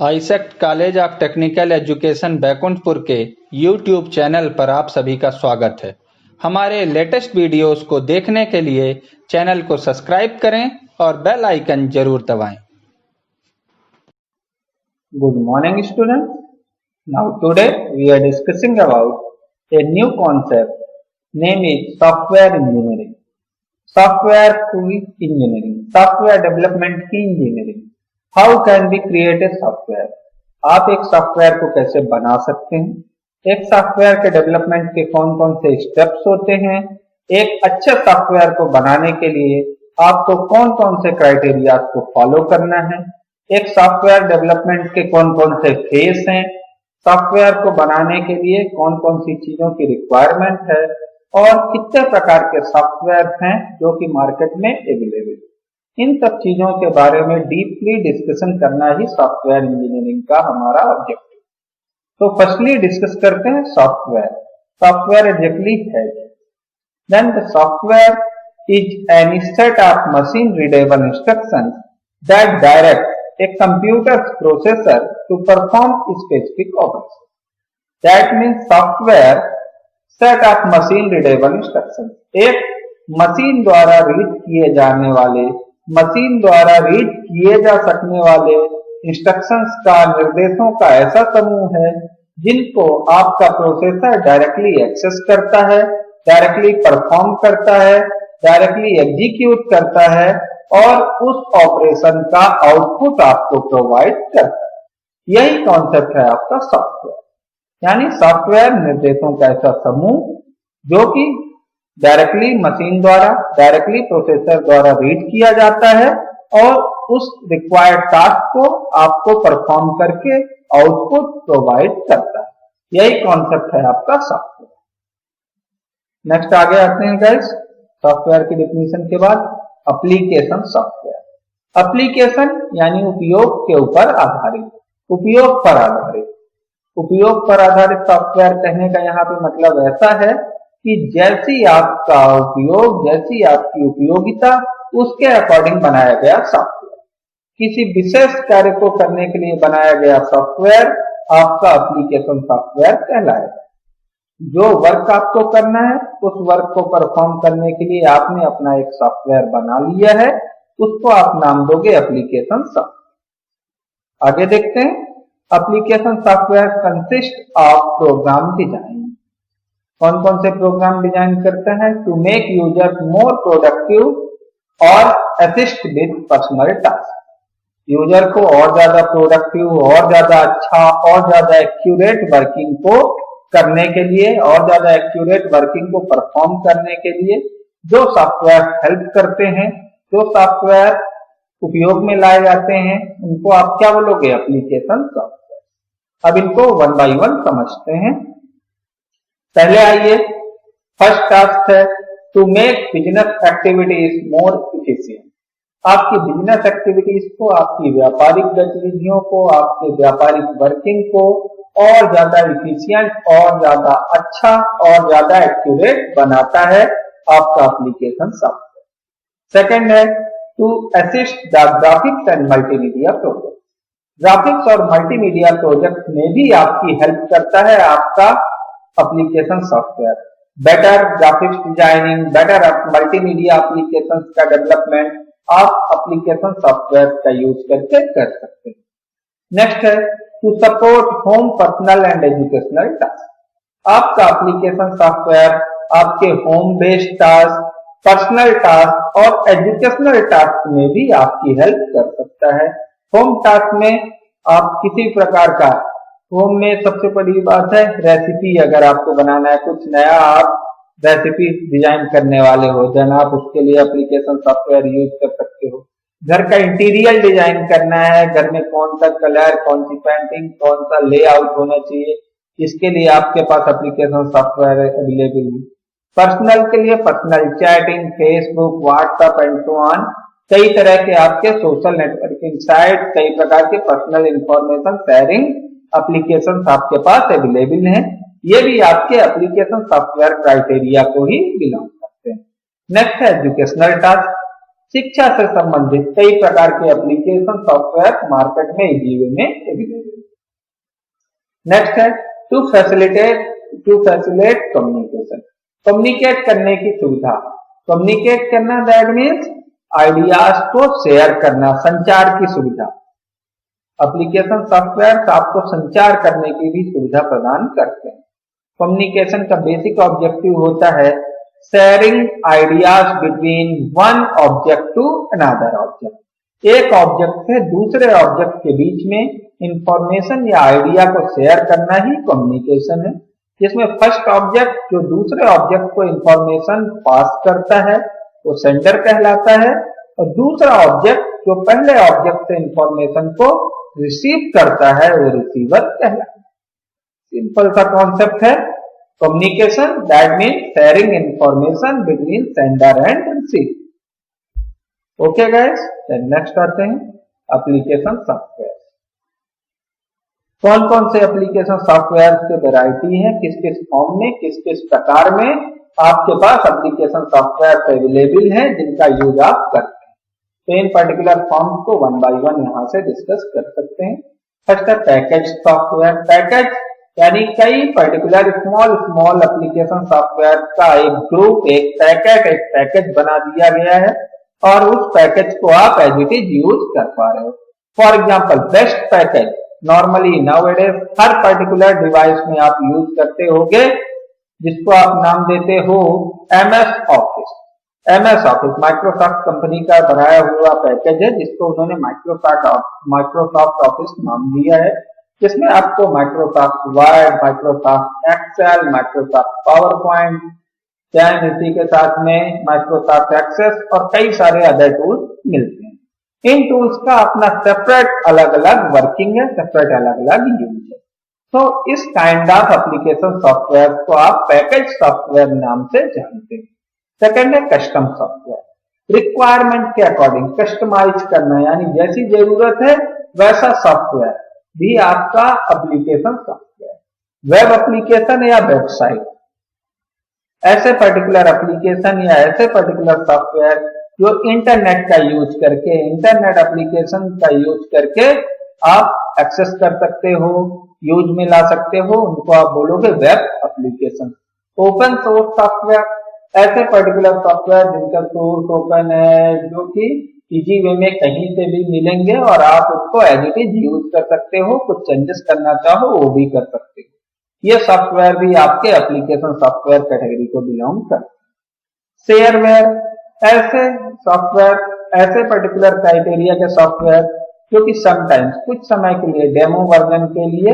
AISECT college of technical education Baikunthpur के YouTube channel पर आप सभी का स्वागत है। हमारे लेटेस्ट वीडियोस को देखने के लिए चैनल को सब्सक्राइब करें और बेल आइकन जरूर दबाएं। Good morning, students. Now today we are discussing about a new concept named is software engineering. Software engineering, software development की engineering. How can we create a software? आप एक software को कैसे बना सकते हैं? एक सॉफ्टवेयर के डेवलपमेंट के कौन कौन से स्टेप्स होते हैं? एक अच्छे सॉफ्टवेयर को बनाने के लिए आपको कौन कौन से क्राइटेरिया को फॉलो करना है? एक सॉफ्टवेयर डेवलपमेंट के कौन कौन से फेज हैं? सॉफ्टवेयर को बनाने के लिए कौन कौन सी चीजों की रिक्वायरमेंट है और कितने प्रकार के सॉफ्टवेयर हैं जो कि मार्केट में अवेलेबल है। इन सब चीजों के बारे में डीपली डिस्कशन करना ही सॉफ्टवेयर इंजीनियरिंग का हमारा ऑब्जेक्टिव। तो फर्स्टली डिस्कस करते हैं सॉफ्टवेयर। सॉफ्टवेयर एग्जैक्टली है, then the software is an set of machine readable instructions that direct a computer's processor to perform specific operation. That means software set of machine readable instructions. एक machine द्वारा read किए जाने वाले, machine द्वारा read किए जा सकने वाले इंस्ट्रक्शंस का, निर्देशों का ऐसा समूह है जिनको आपका प्रोसेसर डायरेक्टली एक्सेस करता है, डायरेक्टली परफॉर्म करता है, डायरेक्टली एग्जीक्यूट करता है और उस ऑपरेशन का आउटपुट आपको प्रोवाइड करता है। यही कॉन्सेप्ट है आपका सॉफ्टवेयर। यानी सॉफ्टवेयर निर्देशों का ऐसा समूह जो कि डायरेक्टली मशीन द्वारा, डायरेक्टली प्रोसेसर द्वारा रीड किया जाता है और उस रिक्वायर्ड टास्क को आपको परफॉर्म करके आउटपुट प्रोवाइड करता है। यही कॉन्सेप्ट है आपका सॉफ्टवेयर। नेक्स्ट आगे आते हैं गाइस। सॉफ्टवेयर की डेफिनेशन के बाद एप्लीकेशन सॉफ्टवेयर। एप्लीकेशन यानी उपयोग के ऊपर आधारित, उपयोग पर आधारित। उपयोग पर आधारित सॉफ्टवेयर कहने का यहाँ पे मतलब ऐसा है कि जैसी आपका उपयोग, जैसी आपकी उपयोगिता, उसके अकॉर्डिंग बनाया गया सॉफ्टवेयर। किसी विशेष कार्य को करने के लिए बनाया गया सॉफ्टवेयर आपका एप्लीकेशन सॉफ्टवेयर कहलाएगा। जो वर्क आपको करना है, उस वर्क को परफॉर्म करने के लिए आपने अपना एक सॉफ्टवेयर बना लिया है, उसको आप नाम दोगे एप्लीकेशन सॉफ्टवेयर। आगे देखते हैं। Application software consist of program design. कौन कौन से प्रोग्राम डिजाइन करते हैं? To make user more productive और assist with personal task. User को और ज्यादा प्रोडक्टिव, और ज्यादा अच्छा, और ज्यादा एक्यूरेट वर्किंग को करने के लिए, और ज्यादा एक्यूरेट वर्किंग को परफॉर्म करने के लिए जो सॉफ्टवेयर हेल्प करते हैं, जो सॉफ्टवेयर उपयोग में लाए जाते हैं, उनको आप क्या बोलोगे? Application software. अब इनको वन बाय वन समझते हैं। पहले आइए, फर्स्ट टास्क है to make business activities more efficient. आपकी बिजनेस एक्टिविटीज को, आपकी व्यापारिक गतिविधियों को, आपके व्यापारिक वर्किंग को और ज्यादा इफिशिएंट, और ज्यादा अच्छा, और ज्यादा एक्यूरेट बनाता है आपका एप्लीकेशन सॉफ्टवेयर। सेकंड है to assist the graphics and multimedia project. Graphics और मल्टीमीडिया प्रोजेक्ट में भी आपकी हेल्प करता है आपका application software. Better graphics designing, better multimedia application का डेवलपमेंट आप एप्लीकेशन सॉफ्टवेयर का यूज करके कर सकते हैं। नेक्स्ट है to support home, personal and educational task. आपका एप्लीकेशन सॉफ्टवेयर आपके home based task, personal task और एजुकेशनल टास्क में भी आपकी हेल्प कर सकता है। होम टास्क में आप किसी प्रकार का, होम में सबसे बड़ी बात है रेसिपी, अगर आपको बनाना है कुछ नया, आप रेसिपी डिजाइन करने वाले हो, देन आप उसके लिए एप्लीकेशन सॉफ्टवेयर यूज कर सकते हो। घर का इंटीरियर डिजाइन करना है, घर में कौन सा कलर, कौन सी पेंटिंग, कौन सा लेआउट होना चाहिए, इसके लिए आपके पास एप्लीकेशन सॉफ्टवेयर अवेलेबल है। पर्सनल के लिए personal chatting, Facebook, WhatsApp and so on, कई तरह के आपके सोशल नेटवर्किंग साइट, कई प्रकार के पर्सनल इंफॉर्मेशन शेयरिंग एप्लीकेशन आपके पास अवेलेबल हैं। ये भी आपके एप्लीकेशन सॉफ्टवेयर क्राइटेरिया को ही बिलोंग करते हैं। नेक्स्ट है एजुकेशनल टास्क। शिक्षा से संबंधित कई प्रकार के एप्लीकेशन सॉफ्टवेयर मार्केट में इजी वे में अवेलेबल। नेक्स्ट है टू फैसिलिटेट कम्युनिकेशन, कम्युनिकेट करने की सुविधा। कम्युनिकेट करना दैट मीन्स आइडियाज को शेयर करना, संचार की सुविधा। एप्लीकेशन सॉफ्टवेयर आपको संचार करने की भी सुविधा प्रदान करते हैं। कम्युनिकेशन का बेसिक ऑब्जेक्टिव होता है sharing ideas between one object to another object. एक ऑब्जेक्ट से दूसरे ऑब्जेक्ट के बीच में इंफॉर्मेशन या आइडिया को शेयर करना ही कम्युनिकेशन है, जिसमें फर्स्ट ऑब्जेक्ट जो दूसरे ऑब्जेक्ट को इंफॉर्मेशन पास करता है वो सेंडर कहलाता है, और दूसरा ऑब्जेक्ट जो पहले ऑब्जेक्ट से इंफॉर्मेशन को रिसीव करता है वो रिसीवर कहलाता है। सिंपल सा कॉन्सेप्ट है communication that means sharing information between sender and receiver. Okay guys, next आते हैं एप्लीकेशन सॉफ्टवेयर। कौन कौन से एप्लीकेशन सॉफ्टवेयर के वैरायटी है, किस किस फॉर्म में, किस किस प्रकार में आपके पास एप्लीकेशन सॉफ्टवेयर अवेलेबल है जिनका यूज आप करते हैं। तो इन पर्टिकुलर फॉर्म्स को वन बाय वन यहां से डिस्कस कर सकते हैं। फर्स्ट है पैकेज सॉफ्टवेयर। पैकेज यानी कई पर्टिकुलर स्मॉल एप्लीकेशन सॉफ्टवेयर का एक ग्रुप, एक पैकेज बना दिया गया है और उस पैकेज को आप एज इट इज यूज कर पा रहे हो। For example best package normally nowadays her particular device में आप यूज करते होगे, जिसको आप नाम देते हो MS office. MS office Microsoft company का बनाया हुआ पैकेज है जिसको उन्होंने माइक्रोसॉफ्ट ऑफिस नाम दिया है, जिसमें आपको Microsoft Word, Microsoft Excel, Microsoft PowerPoint, then इसी के साथ में माइक्रोसॉफ्ट एक्सेस और कई सारे अदर टूल्स मिलते हैं। इन टूल्स का अपना सेपरेट अलग अलग वर्किंग है, सेपरेट अलग अलग यूज है। तो इस काइंड ऑफ एप्लीकेशन सॉफ्टवेयर को आप पैकेज सॉफ्टवेयर नाम से जानते हैं। सेकंड है कस्टम सॉफ्टवेयर। रिक्वायरमेंट के अकॉर्डिंग कस्टमाइज करना, यानी जैसी जरूरत है वैसा सॉफ्टवेयर भी आपका एप्लीकेशन सॉफ्टवेयर। वेब एप्लीकेशन या वेबसाइट, ऐसे पर्टिकुलर एप्लीकेशन या ऐसे पर्टिकुलर सॉफ्टवेयर जो इंटरनेट का यूज करके, इंटरनेट एप्लीकेशन का यूज करके आप एक्सेस कर सकते हो, यूज में ला सकते हो, उनको आप बोलोगे web application. Open source software, ऐसे पर्टिकुलर सॉफ्टवेयर जिनका सोर्स ओपन है, जो कि इजी वे में कहीं से भी मिलेंगे और आप उसको एज इट इज यूज कर सकते हो, कुछ चेंजेस करना चाहो वो भी कर सकते हो। ये सॉफ्टवेयर भी आपके एप्लीकेशन सॉफ्टवेयर कैटेगरी को बिलोंग करते हैं। शेयरवेयर, ऐसे सॉफ्टवेयर, ऐसे पर्टिकुलर क्राइटेरिया के सॉफ्टवेयर जो कि समटाइम्स कुछ समय के लिए डेमो वर्जन के लिए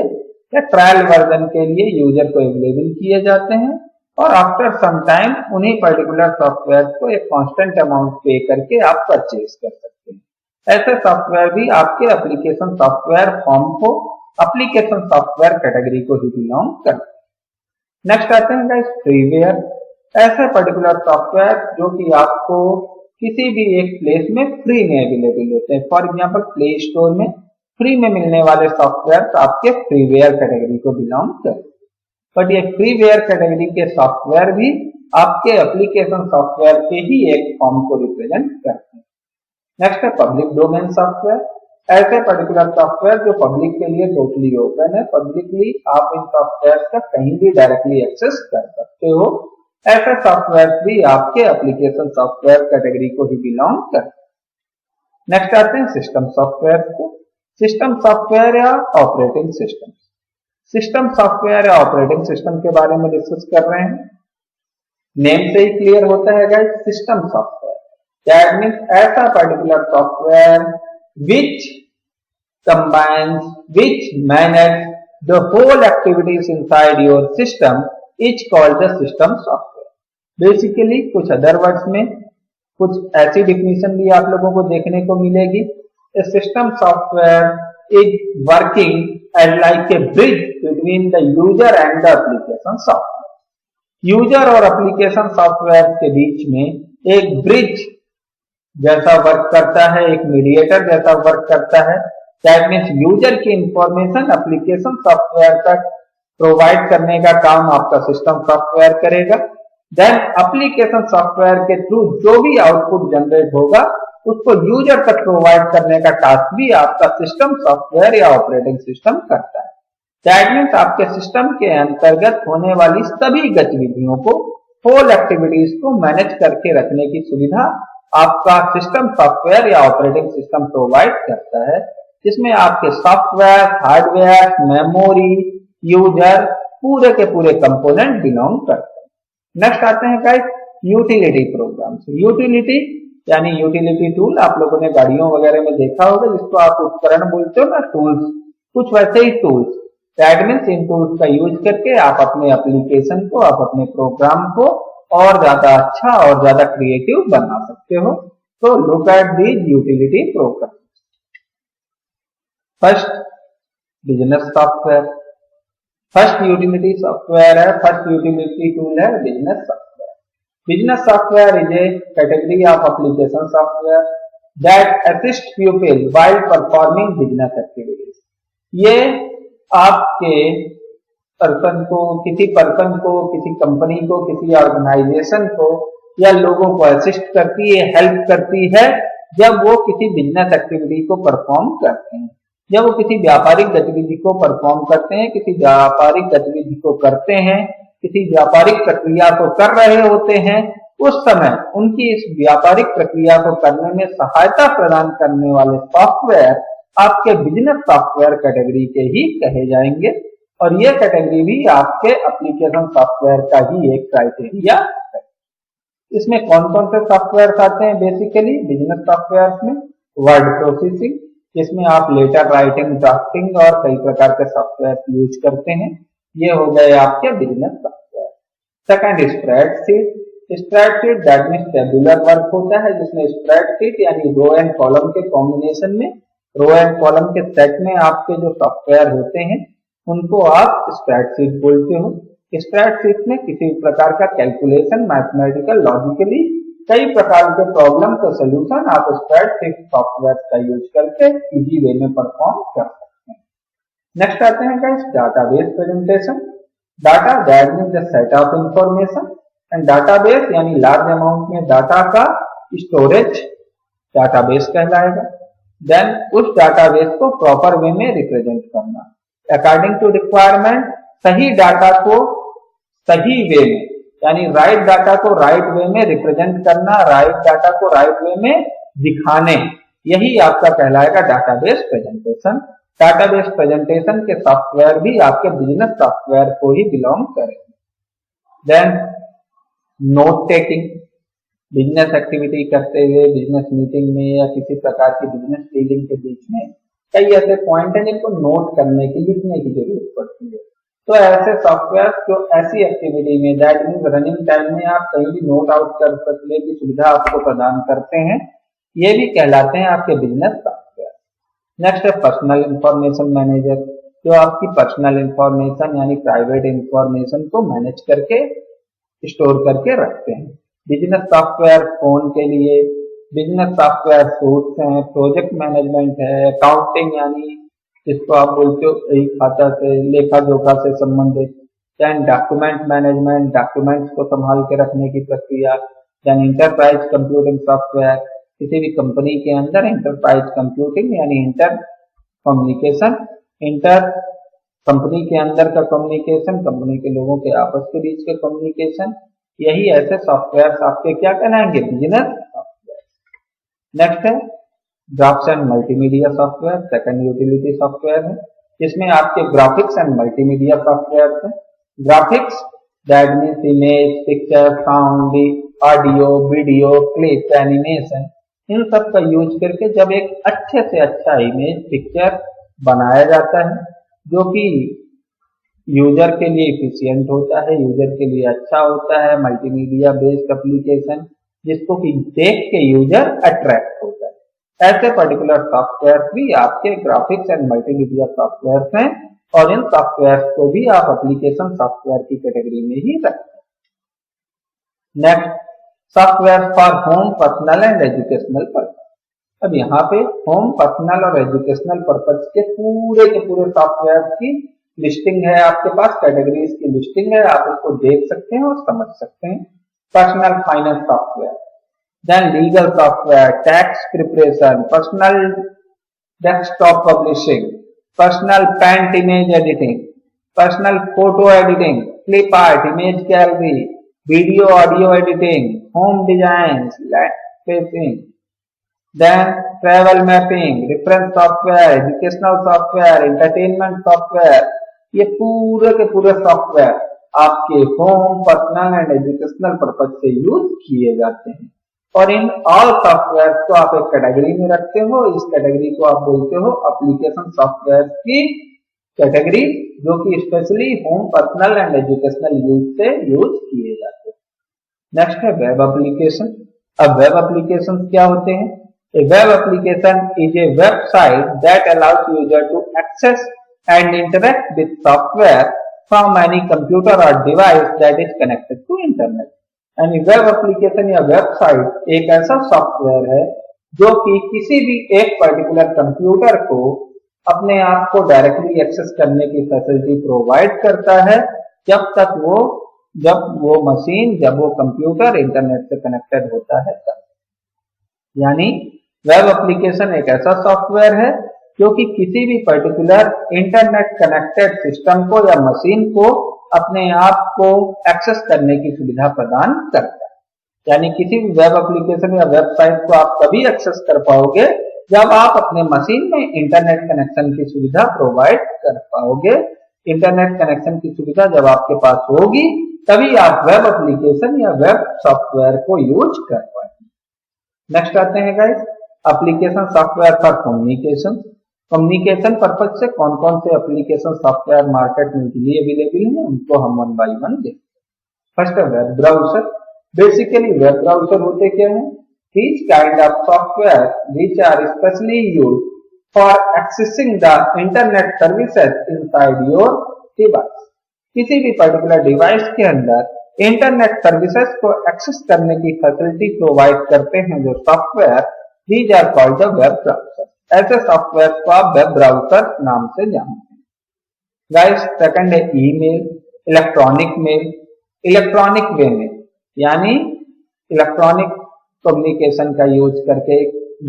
या ट्रायल वर्जन के लिए यूजर को अवेलेबल किए जाते हैं और आफ्टर सम टाइम उन्हीं पर्टिकुलर सॉफ्टवेयर को एक कांस्टेंट अमाउंट पे करके आप परचेज कर सकते हैं। ऐसे सॉफ्टवेयर भी आपके एप्लीकेशन सॉफ्टवेयर फॉर्म को एप्लीकेशन सॉफ्टवेयर कैटेगरी को ही बिलोंग करते हैं। नेक्स्ट आते हैं गाइस फ्रीवेयर। ऐसे पर्टिकुलर सॉफ्टवेयर जो कि आपको किसी भी एक प्लेस में फ्री में अवेलेबल होते हैं। फॉर एग्जांपल प्ले स्टोर में फ्री में मिलने वाले सॉफ्टवेयर आपके फ्रीवेयर कैटेगरी को बिलोंग करते हैं। बट ये फ्रीवेयर कैटेगरी के सॉफ्टवेयर भी आपके एप्लीकेशन सॉफ्टवेयर के ही एक फॉर्म को रिप्रेजेंट करते हैं। नेक्स्ट है पब्लिक डोमेन सॉफ्टवेयर। ऐसे पर्टिकुलर सॉफ्टवेयर जो पब्लिक के लिए टोटली ओपन है, पब्लिकली आप इन सॉफ्टवेयर का कहीं भी डायरेक्टली एक्सेस कर सकते हो। ऐसे सॉफ्टवेयर भी आपके एप्लीकेशन सॉफ्टवेयर कैटेगरी को ही बिलोंग करते हैं। नेक्स्ट आते हैं सिस्टम सॉफ्टवेयर को। सिस्टम सॉफ्टवेयर या ऑपरेटिंग सिस्टम। सिस्टम सॉफ्टवेयर या ऑपरेटिंग सिस्टम के बारे में डिस्कस कर रहे हैं। नेम से ही क्लियर होता है guys, system software that means ऐसा particular software which combines, which manage the whole activities inside your system is called the system software. Basically कुछ अदर वर्ड्स में कुछ ऐसी डिफिनेशन भी आप लोगों को देखने को मिलेगी। A system software is working as like a bridge between the user and the application software. User और एप्लीकेशन सॉफ्टवेयर के बीच में एक ब्रिज जैसा वर्क करता है, एक मीडिएटर जैसा वर्क करता है। दैट मीन्स यूजर की इंफॉर्मेशन एप्लीकेशन सॉफ्टवेयर तक प्रोवाइड करने का काम आपका सिस्टम सॉफ्टवेयर करेगा। देन एप्लीकेशन सॉफ्टवेयर के थ्रू जो भी आउटपुट जनरेट होगा उसको यूजर तक प्रोवाइड करने का टास्क भी आपका सिस्टम सॉफ्टवेयर या ऑपरेटिंग सिस्टम करता है। दैट मीन्स आपके सिस्टम के अंतर्गत होने वाली सभी गतिविधियों को, होल एक्टिविटीज को मैनेज करके रखने की सुविधा आपका सिस्टम सॉफ्टवेयर या ऑपरेटिंग सिस्टम प्रोवाइड करता है, जिसमें आपके सॉफ्टवेयर, हार्डवेयर, मेमोरी, यूजर पूरे के पूरे कंपोनेंट बिलोंग करते हैं। नेक्स्ट आते हैं गाइस यूटिलिटी प्रोग्राम से। यूटिलिटी यानी यूटिलिटी टूल आप लोगों ने गाड़ियों वगैरह में देखा होगा, जिसको आप उपकरण बोलते हो ना, टूल्स, कुछ वैसे ही टूल्स। दैट मीन्स इन टूल्स का यूज करके आप अपने एप्लीकेशन को, आप अपने प्रोग्राम को और ज्यादा अच्छा और ज्यादा क्रिएटिव बना सकते हो। तो look at these utility programme. First business software, first utility software है, फर्स्ट यूटिलिटी टूल है business software. Business software is a category of application software that assist people while performing business activities. ये आपके person को, किसी company को, किसी organisation को या लोगों को असिस्ट करती है, हेल्प करती है जब वो किसी बिजनेस एक्टिविटी को परफॉर्म करते हैं, जब वो किसी व्यापारिक गतिविधि को परफॉर्म करते हैं, किसी व्यापारिक गतिविधि को करते हैं, किसी व्यापारिक प्रक्रिया को कर रहे होते हैं, उस समय उनकी इस व्यापारिक प्रक्रिया को करने में सहायता प्रदान करने वाले सॉफ्टवेयर आपके बिजनेस सॉफ्टवेयर कैटेगरी के ही कहे जाएंगे। और ये कैटेगरी भी आपके एप्लीकेशन सॉफ्टवेयर का ही एक क्राइटेरिया है। इसमें कौन कौन से सॉफ्टवेयर आते हैं? बेसिकली बिजनेस सॉफ्टवेयर में वर्ड प्रोसेसिंग, जिसमें आप लेटर राइटिंग, ड्राफ्टिंग और कई प्रकार के सॉफ्टवेयर यूज करते हैं, ये हो गए आपके business software. Second spreadsheet, spreadsheet that means tabular work होता है, जिसमें स्प्रेडशीट यानी रो एंड कॉलम के कॉम्बिनेशन में, रो एंड कॉलम के सेट में आपके जो सॉफ्टवेयर होते हैं उनको आप स्प्रेडशीट बोलते हो। स्प्रेडशीट में किसी प्रकार का कैलकुलेशन, मैथमेटिकल, लॉजिकली कई प्रकार के प्रॉब्लम का सोल्यूशन आप स्प्रेडशीट सॉफ्टवेयर का यूज करके इजी वे में परफॉर्म कर सकते हैं। नेक्स्ट आते हैं guys database presentation. Data that means the set of information, and database यानी लार्ज अमाउंट में डाटा का स्टोरेज डाटाबेस कहलाएगा। देन उस डाटाबेस को प्रॉपर वे में रिप्रेजेंट करना अकॉर्डिंग टू रिक्वायरमेंट, सही डाटा को सही वे में यानी राइट डाटा को राइट वे में रिप्रेजेंट करना, राइट डाटा को राइट वे में दिखाने, यही आपका कहलाएगा डाटाबेस प्रेजेंटेशन। डाटाबेस प्रेजेंटेशन के सॉफ्टवेयर भी आपके बिजनेस सॉफ्टवेयर को ही बिलोंग करेंगे। Then note taking, business activity करते हुए, बिजनेस मीटिंग में या किसी प्रकार की बिजनेस डीलिंग के बीच में कई ऐसे पॉइंट हैं जिनको नोट करने की, लिखने की जरूरत पड़ती है। तो ऐसे सॉफ्टवेयर जो ऐसी एक्टिविटी में, दैट मींस रनिंग टाइम में आप कहीं भी नोट आउट कर सकने की सुविधा आपको प्रदान करते हैं, ये भी कहलाते हैं आपके बिजनेस सॉफ्टवेयर। नेक्स्ट है पर्सनल इंफॉर्मेशन मैनेजर, जो आपकी पर्सनल इंफॉर्मेशन यानी प्राइवेट इंफॉर्मेशन को मैनेज करके स्टोर करके रखते हैं। बिजनेस सॉफ्टवेयर फोन के लिए, बिजनेस सॉफ्टवेयर सूट्स हैं, प्रोजेक्ट मैनेजमेंट है, अकाउंटिंग यानी जिसको आप बोलते हो एक खाता से, लेखा जोखा से संबंधित, देन डॉक्यूमेंट मैनेजमेंट, डॉक्यूमेंट्स को संभाल के रखने की प्रक्रिया, देन इंटरप्राइज कंप्यूटिंग सॉफ्टवेयर, किसी भी कंपनी के अंदर इंटरप्राइज कंप्यूटिंग यानी इंटर कम्युनिकेशन, इंटर कंपनी के अंदर का कम्युनिकेशन, कंपनी के लोगों के आपस के बीच के कम्युनिकेशन, यही ऐसे सॉफ्टवेयर आपके क्या कहलाएंगे? Business software. नेक्स्ट है graphics and multimedia software, second utility software है, जिसमें आपके ग्राफिक्स एंड मल्टीमीडिया सॉफ्टवेयर है। Graphics that means image, picture, sound, audio, video, clip, animation, इन सब का यूज करके जब एक अच्छे से अच्छा इमेज, पिक्चर बनाया जाता है जो कि यूजर के लिए इफिशियंट होता है, यूजर के लिए अच्छा होता है, मल्टीमीडिया बेस्ड एप्लीकेशन जिसको कि देख के यूजर अट्रैक्ट होता है, ऐसे पर्टिकुलर सॉफ्टवेयर भी आपके ग्राफिक्स एंड मल्टीमीडिया सॉफ्टवेयर हैं और इन सॉफ्टवेयर को भी आप एप्लीकेशन सॉफ्टवेयर की कैटेगरी में ही रखते हैं। Next software for home, personal and educational purpose. अब यहाँ पे होम, पर्सनल और एजुकेशनल पर्पज के पूरे सॉफ्टवेयर की लिस्टिंग है आपके पास, कैटेगरीज की लिस्टिंग है, आप इसको देख सकते हैं और समझ सकते हैं। personal finance software, then legal software, tax preparation, personal desktop publishing, personal paint image editing, personal photo editing, clip art, image gallery, video audio editing, home designs, landscaping, then travel mapping, reference software, educational software, entertainment software, ये पूरे के पूरे software आपके home, personal and educational purpose से use किए जाते हैं। और इन ऑल सॉफ्टवेयर को आप एक कैटेगरी में रखते हो, इस कैटेगरी को आप बोलते हो एप्लीकेशन सॉफ्टवेयर की कैटेगरी, जो कि specially home, personal and educational use से यूज किए जाते हैं। नेक्स्ट है वेब एप्लीकेशन। अब वेब एप्लीकेशन क्या होते हैं? A web application is a website that allows user to access and interact with software from any computer or device that is connected to internet. यानी web application या website एक ऐसा software है जो कि किसी भी एक पर्टिकुलर कंप्यूटर को अपने आप को डायरेक्टली एक्सेस करने की फैसिलिटी प्रोवाइड करता है, जब वो मशीन, जब वो कंप्यूटर इंटरनेट से कनेक्टेड होता है तब। यानी वेब एप्लीकेशन एक ऐसा सॉफ्टवेयर है जो कि किसी भी पर्टिकुलर इंटरनेट कनेक्टेड सिस्टम को या मशीन को अपने आप को एक्सेस करने की सुविधा प्रदान करता है। यानी किसी भी वेब एप्लीकेशन या वेबसाइट को आप तभी एक्सेस कर पाओगे जब आप अपने मशीन में इंटरनेट कनेक्शन की सुविधा प्रोवाइड कर पाओगे। इंटरनेट कनेक्शन की सुविधा जब आपके पास होगी तभी आप वेब एप्लीकेशन या वेब सॉफ्टवेयर को यूज कर पाएंगे। नेक्स्ट आते हैं guys, application software for communication. Communication purpose से कौन कौन से एप्लीकेशन सॉफ्टवेयर मार्केट में अवेलेबल हैं, उनको हम वन बाय वन देखते हैं। फर्स्ट है web browser. Basically web browser होते क्या है? These kind of software which are specially used for accessing the internet services inside your device. किसी भी पर्टिकुलर डिवाइस के अंदर इंटरनेट सर्विसेज को एक्सेस करने की फैसिलिटी प्रोवाइड करते हैं जो software, these are called the web browser. ऐसे सॉफ्टवेयर को आप वेब ब्राउजर नाम से जानते हैं। गाइस, सेकंड है ईमेल, इलेक्ट्रॉनिक मेल। इलेक्ट्रॉनिक वे में यानी इलेक्ट्रॉनिक कम्युनिकेशन का यूज करके,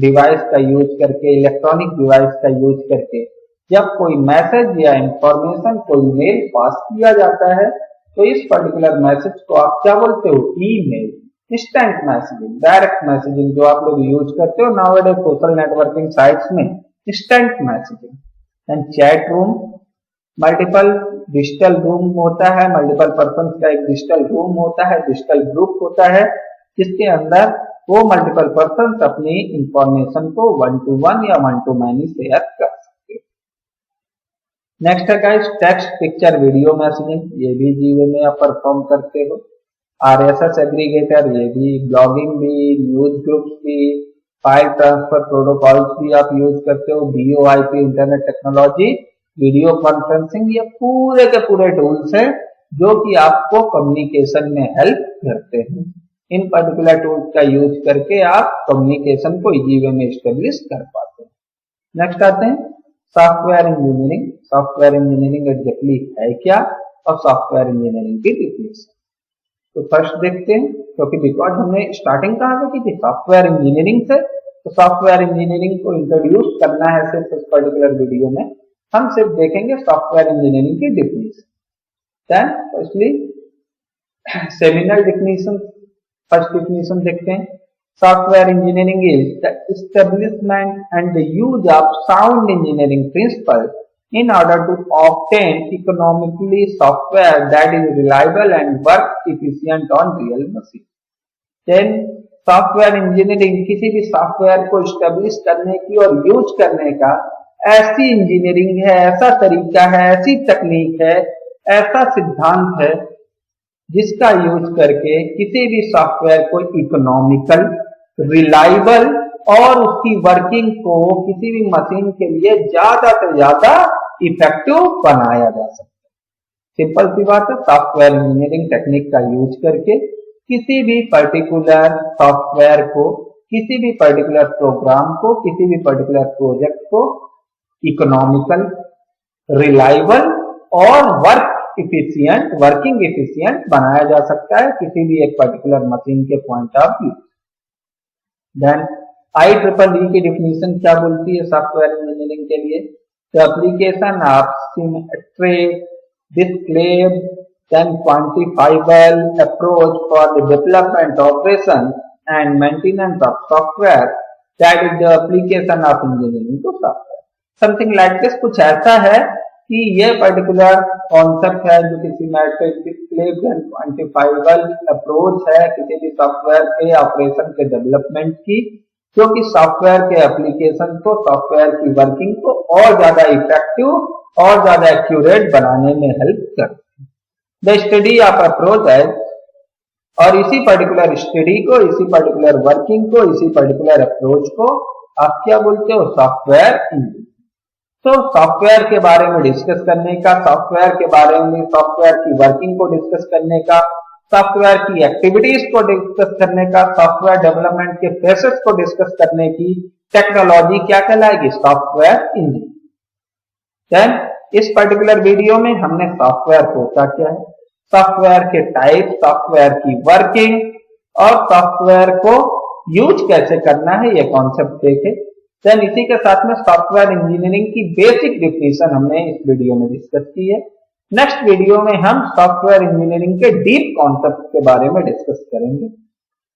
डिवाइस का यूज करके, इलेक्ट्रॉनिक डिवाइस का यूज करके जब कोई मैसेज या इंफॉर्मेशन, कोई मेल पास किया जाता है तो इस पर्टिकुलर मैसेज को आप क्या बोलते हो? Email, instant messaging, direct messaging जो आप लोग यूज करते हो नाउअडेज सोशल नेटवर्किंग साइट्स में, instant messaging. And chat room, multiple digital room होता है, मल्टीपल पर्सन का एक डिजिटल रूम होता है, डिजिटल ग्रुप होता है जिसके अंदर वो मल्टीपल पर्सन अपनी इंफॉर्मेशन को वन टू वन या वन टू मैनी शेयर कर सकते हैं। नेक्स्ट है guys text, picture, video messaging. ये भी जीओ में आप परफॉर्म करते हो। आरएसएस एग्रीगेटर, ये भी, ब्लॉगिंग भी, न्यूज ग्रुप्स भी, फाइल ट्रांसफर प्रोटोकॉल्स भी आप यूज करते हो। VoIP, internet technology, video conferencing, ये पूरे के पूरे टूल्स हैं जो कि आपको कम्युनिकेशन में हेल्प करते हैं। इन पर्टिकुलर टूल्स का यूज करके आप कम्युनिकेशन को इजी वे में एस्टेब्लिश कर पाते हैं। नेक्स्ट आते हैं software engineering. Software engineering exactly है क्या और सॉफ्टवेयर इंजीनियरिंग की डिफिनेशन तो फर्स्ट देखते हैं, क्योंकि बिकॉज हमने स्टार्टिंग कहाँ से की थी? सॉफ्टवेयर इंजीनियरिंग से। तो सॉफ्टवेयर इंजीनियरिंग को इंट्रोड्यूस करना है सिर्फ इस पर्टिकुलर वीडियो में, हम सिर्फ देखेंगे सॉफ्टवेयर इंजीनियरिंग की definition. Then firstly seminal definition, first definition देखते हैं। Software engineering is the establishment and the use of sound engineering principle in order to obtain economically software that is reliable and work efficient on real machine. Then software engineering किसी भी software को establish करने की और use करने का ऐसी engineering है, ऐसा तरीका है, ऐसी तकनीक है, ऐसा सिद्धांत है जिसका यूज करके किसी भी सॉफ्टवेयर को इकोनॉमिकल, रिलायबल और उसकी वर्किंग को किसी भी मशीन के लिए ज्यादा से ज्यादा इफेक्टिव बनाया जा सकता है। सिंपल सी बात है, सॉफ्टवेयर इंजीनियरिंग टेक्निक का यूज करके किसी भी पर्टिकुलर सॉफ्टवेयर को, किसी भी पर्टिकुलर प्रोग्राम को, किसी भी पर्टिकुलर प्रोजेक्ट को इकोनॉमिकल, रिलायबल और वर्क इफिशियंट, वर्किंग इफिशियंट बनाया जा सकता है किसी भी एक पर्टिकुलर मशीन के point of view. Then IEEE की डिफिनीशन क्या बोलती है सॉफ्टवेयर इंजीनियरिंग के लिए? The application of symmetric, discrete, then quantifiable approach for the development, operation and maintenance of software, that is the application of engineering to software. Something like this, कुछ ऐसा है कि ये पर्टिकुलर कॉन्सेप्ट है जो किसी metric, discrete and quantifiable approach है किसी भी सॉफ्टवेयर के ऑपरेशन के डेवलपमेंट की, जो कि सॉफ्टवेयर के एप्लीकेशन को, सॉफ्टवेयर की वर्किंग को और ज्यादा इफेक्टिव और ज्यादा एक्यूरेट बनाने में हेल्प करती है। द स्टडी ऑफ अप्रोच है, और इसी पर्टिकुलर स्टडी को, इसी पर्टिकुलर वर्किंग को, इसी पर्टिकुलर अप्रोच को आप क्या बोलते हो? Software engineering. तो सॉफ्टवेयर के बारे में डिस्कस करने का, सॉफ्टवेयर के बारे में, सॉफ्टवेयर की वर्किंग को डिस्कस करने का, सॉफ्टवेयर की एक्टिविटीज को डिस्कस करने का, सॉफ्टवेयर डेवलपमेंट के प्रोसेस को डिस्कस करने की टेक्नोलॉजी क्या कहलाएगी? Software engineering. देन इस पर्टिकुलर वीडियो में हमने सॉफ्टवेयर होता क्या है, सॉफ्टवेयर के टाइप, सॉफ्टवेयर की वर्किंग और सॉफ्टवेयर को यूज कैसे करना है ये कॉन्सेप्ट देखे। देन इसी के साथ में सॉफ्टवेयर इंजीनियरिंग की बेसिक डिफिनीशन हमने इस वीडियो में डिस्कस की है। नेक्स्ट वीडियो में हम सॉफ्टवेयर इंजीनियरिंग के डीप कॉन्सेप्ट के बारे में डिस्कस करेंगे।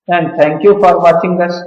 And thank you for watching us.